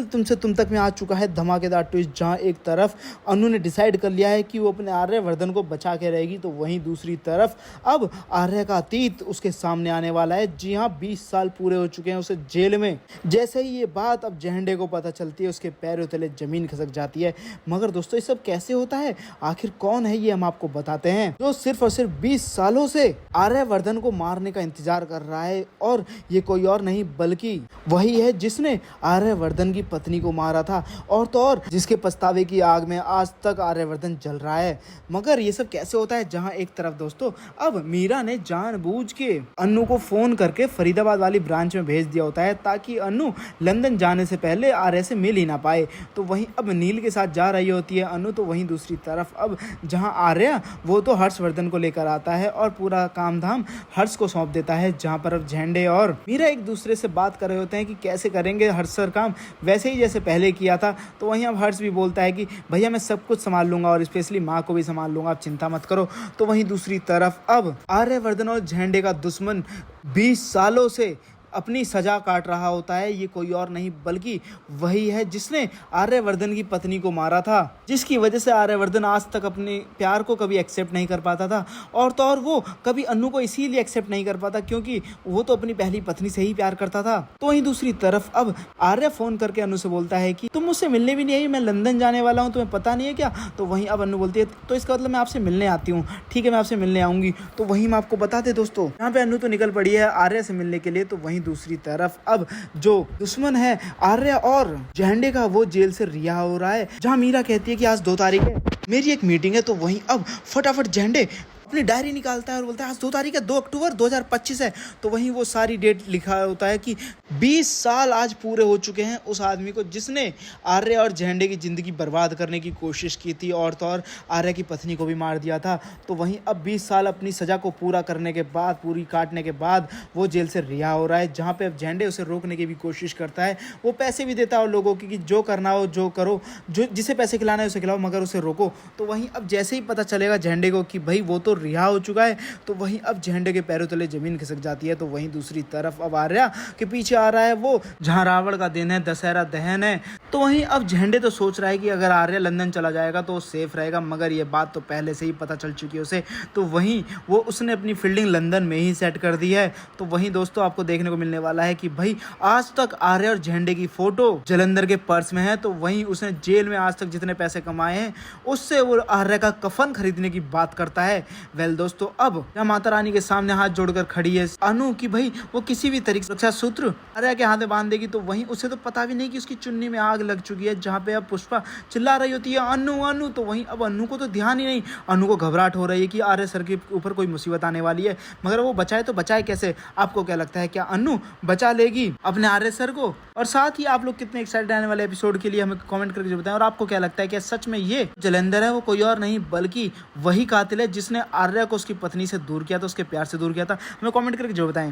तुमसे तुम तक में आ चुका है धमाकेदार ट्विस्ट, जहां एक तरफ अनु ने डिसाइड कर लिया है कि वो अपने आर्यवर्धन को बचा के रहेगी, तो वहीं दूसरी तरफ अब आर्य का अतीत उसके सामने आने वाला है। जी हाँ, 20 साल पूरे हो चुके हैं उसे जेल में। जैसे ही ये बात अब झंडे को पता चलती है, उसके पैरों तले जमीन खिसक जाती है। मगर दोस्तों, ये सब कैसे होता है, आखिर कौन है ये हम आपको बताते हैं, जो सिर्फ और सिर्फ 20 सालों से आर्यवर्धन को मारने का इंतजार कर रहा है। और ये कोई और नहीं बल्कि वही है जिसने आर्यवर्धन की पत्नी को मारा था, और तो और जिसके पछतावे की आग में आज तक आर्यवर्धन जल रहा है। मगर ये सब कैसे होता है, जहां एक तरफ दोस्तों अब मीरा ने जानबूझ के अनु को फोन करके फरीदाबाद वाली ब्रांच में भेज दिया होता है, ताकि अनु लंदन जाने से पहले आर्य से मिल ही ना पाए। तो वहीं अब नील के साथ जा रही होती है अनु, तो वहीं दूसरी तरफ अब जहां आर्य वो तो हर्षवर्धन को लेकर आता है और पूरा काम धाम हर्ष को सौंप देता है। जहां पर अब झंडे और मीरा एक दूसरे से बात कर रहे होते हैं कि कैसे करेंगे हर्ष सर काम, वैसे ही जैसे पहले किया था। तो वहीं अब हर्ष भी बोलता है कि भैया मैं सब कुछ संभाल लूंगा और स्पेशली माँ को भी संभाल लूंगा, आप चिंता मत करो। तो वहीं दूसरी तरफ अब आर्यवर्धन और झंडे का दुश्मन 20 सालों से अपनी सजा काट रहा होता है। ये कोई और नहीं बल्कि वही है जिसने आर्यवर्धन की पत्नी को मारा था, जिसकी वजह से आर्यवर्धन आज तक अपने प्यार को कभी एक्सेप्ट नहीं कर पाता था। और तो और वो कभी अनु को इसीलिए एक्सेप्ट नहीं कर पाता क्योंकि वो तो अपनी पहली पत्नी से ही प्यार करता था। तो वहीं दूसरी तरफ अब आर्य फोन करके अनु से बोलता है कि तुम मुझसे मिलने भी नहीं आई, मैं लंदन जाने वाला हूँ, तुम्हें पता नहीं है क्या। तो वहीं अब अनु बोलती है तो इसका मतलब मैं आपसे मिलने आती हूँ, ठीक है मैं आपसे मिलने आऊंगी। तो वहीं मैं आपको बता दे दोस्तों, यहाँ पे अनु तो निकल पड़ी है आर्य से मिलने के लिए। तो वहीं दूसरी तरफ अब जो दुश्मन है आर्य और झंडे का, वो जेल से रिहा हो रहा है। जहां मीरा कहती है कि आज 2 तारीख है, मेरी एक मीटिंग है। तो वहीं अब फटाफट झंडे अपनी डायरी निकालता है और बोलता है आज 2 तारीख है, 2 अक्टूबर 2025 है। तो वहीं वो सारी डेट लिखा होता है कि 20 साल आज पूरे हो चुके हैं उस आदमी को जिसने आर्य और झंडे की ज़िंदगी बर्बाद करने की कोशिश की थी, और तो और आर्य की पत्नी को भी मार दिया था। तो वहीं अब 20 साल अपनी सज़ा को पूरा करने के बाद, पूरी काटने के बाद वो जेल से रिहा हो रहा है। जहाँ पे अब झंडे उसे रोकने की भी कोशिश करता है, वो पैसे भी देता है और लोगों की कि जो करना हो जो करो, जो जिसे पैसे खिलाना है उसे खिलाओ, मगर उसे रोको। तो वहीं अब जैसे ही पता चलेगा झंडे को कि भाई वो तो रिहा हो चुका है, तो वहीं अब झंडे के पैरों तले जमीन खिसक जाती है। तो वहीं दूसरी तरफ अब आर्या के पीछे आ रहा है वो, जहां रावण का दिन है, दशहरा दहन है। तो वहीं अब झंडे तो सोच रहा है कि अगर आर्या लंदन चला जाएगा तो सेफ रहेगा, मगर ये बात तो पहले से ही पता चल चुकी है उसे। तो वहीं वो उसने अपनी फील्डिंग लंदन में ही सेट कर दी है। तो वहीं दोस्तों आपको देखने को मिलने वाला है कि भाई आज तक आर्या और झंडे की फोटो जलंधर के पर्स में है। तो वहीं उसने जेल में आज तक जितने पैसे कमाए हैं उससे वो आर्या का कफन खरीदने की बात करता है। वेल दोस्तों, अब जहाँ माता रानी के सामने हाथ जोड़कर खड़ी है अनु कि भाई वो किसी भी तरीके से रक्षा सूत्र आर्या के हाथ में बांध देगी। तो वहीं उसे तो पता भी नहीं कि उसकी चुन्नी में आग लग चुकी है। जहाँ पे अब पुष्पा चिल्ला रही होती है अनु अनु, तो वहीं अब अनु को तो ध्यान ही नहीं, अनु को घबराहट हो रही है कि आर्य सर के ऊपर कोई मुसीबत आने वाली है। मगर वो बचाए तो बचाए कैसे, आपको क्या लगता है, क्या अनु बचा लेगी अपने आर्य सर को? और साथ ही आप लोग कितने एक्साइटेड आने वाले एपिसोड के लिए हमें कमेंट करके बताएं। और आपको क्या लगता है कि सच में ये जलंधर है वो कोई और नहीं बल्कि वही कातिल है जिसने आर्या को उसकी पत्नी से दूर किया था, उसके प्यार से दूर किया था? हमें कमेंट करके जो बताएं।